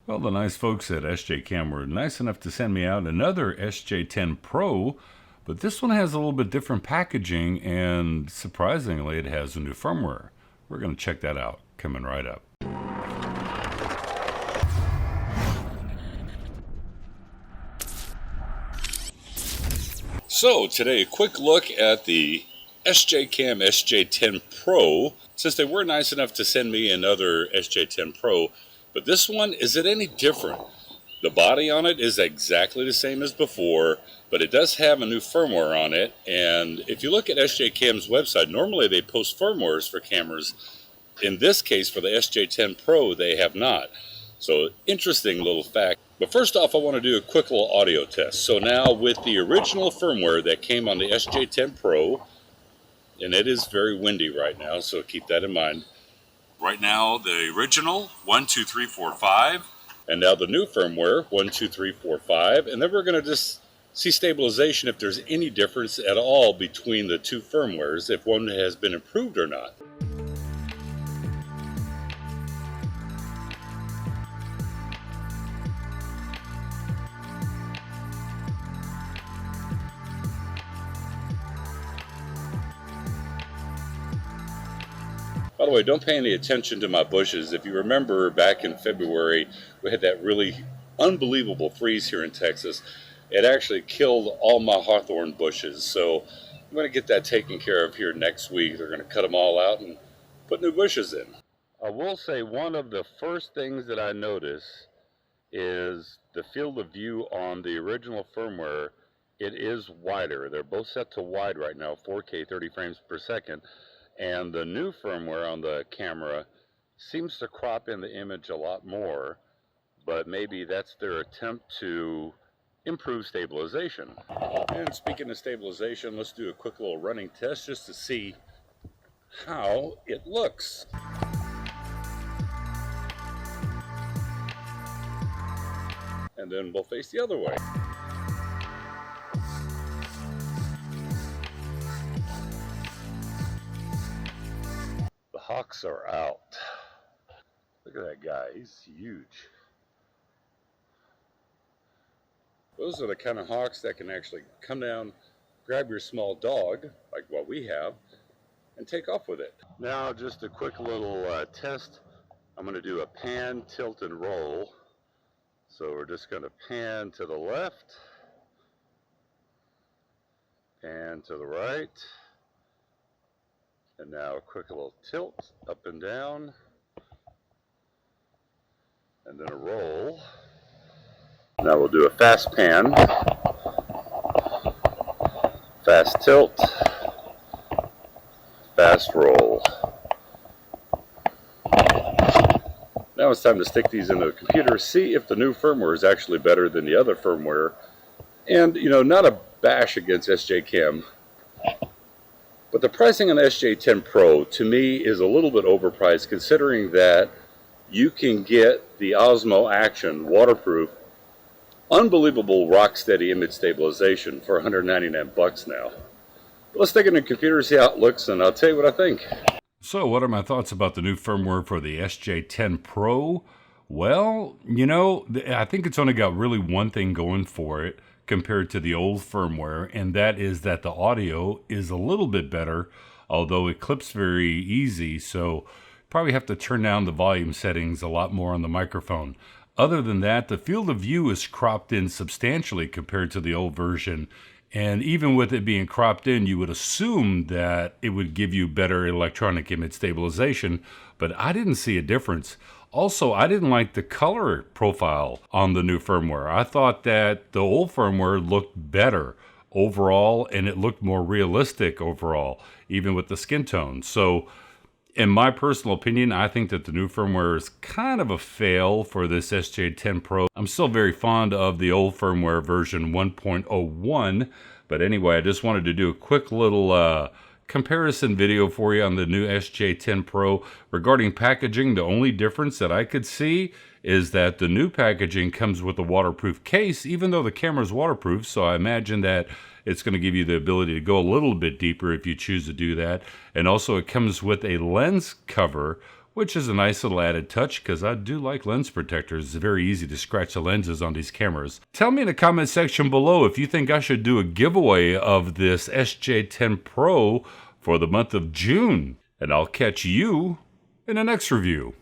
Well, the nice folks at SJCAM were nice enough to send me out another SJ10 Pro, but this one has a little bit different packaging, and surprisingly, it has a new firmware. We're going to check that out, coming right up. So today, a quick look at the SJCAM SJ10 Pro. Since they were nice enough to send me another SJ10 Pro, but this one, is it any different? The body on it is exactly the same as before, but it does have a new firmware on it. And if you look at SJCAM's website, normally they post firmwares for cameras. In this case, for the SJ10 Pro, they have not. So, interesting little fact. But first off, I want to do a quick little audio test. So now, with the original firmware that came on the SJ10 Pro, and it is very windy right now, so keep that in mind. Right now, the original, 1, 2, 3, 4, 5. And now the new firmware, 1, 2, 3, 4, 5. And then we're going to just see stabilization, if there's any difference at all between the two firmwares, if one has been improved or not. By the way, don't pay any attention to my bushes. If you remember back in February, we had that really unbelievable freeze here in Texas. It actually killed all my hawthorn bushes. So I'm going to get that taken care of here next week. They're going to cut them all out and put new bushes in. I will say one of the first things that I notice is the field of view on the original firmware. It is wider. They're both set to wide right now, 4K 30 frames per second. And the new firmware on the camera seems to crop in the image a lot more, but maybe that's their attempt to improve stabilization. And speaking of stabilization, let's do a quick little running test just to see how it looks. And then we'll face the other way. Hawks are out. Look at that guy, he's huge. Those are the kind of hawks that can actually come down, grab your small dog, like what we have, and take off with it. Now just a quick little test. I'm going to do a pan, tilt, and roll. So we're just going to pan to the left, pan to the right. And now a quick little tilt up and down, and then a roll. Now we'll do a fast pan, fast tilt, fast roll. Now it's time to stick these into the computer, see if the new firmware is actually better than the other firmware. And, you know, not a bash against SJCAM, but the pricing on the SJ10 Pro, to me, is a little bit overpriced, considering that you can get the Osmo Action waterproof, unbelievable rock-steady image stabilization for $199 now. But let's stick it in the computer, see how it looks, and I'll tell you what I think. So what are my thoughts about the new firmware for the SJ10 Pro? Well, you know, I think it's only got really one thing going for it compared to the old firmware, and that is that the audio is a little bit better, although it clips very easy, so probably have to turn down the volume settings a lot more on the microphone. Other than that, the field of view is cropped in substantially compared to the old version, and even with it being cropped in, you would assume that it would give you better electronic image stabilization, but I didn't see a difference. Also, I didn't like the color profile on the new firmware. I thought that the old firmware looked better overall, and it looked more realistic overall, even with the skin tone. So, in my personal opinion, I think that the new firmware is kind of a fail for this SJ10 Pro. I'm still very fond of the old firmware version 1.01, but anyway, I just wanted to do a quick little comparison video for you on the new SJ10 Pro. Regarding packaging, the only difference that I could see is that the new packaging comes with a waterproof case, even though the camera's waterproof, so I imagine that it's going to give you the ability to go a little bit deeper if you choose to do that. And also it comes with a lens cover, which is a nice little added touch because I do like lens protectors. It's very easy to scratch the lenses on these cameras. Tell me in the comment section below if you think I should do a giveaway of this SJ10 Pro for the month of June, and I'll catch you in the next review.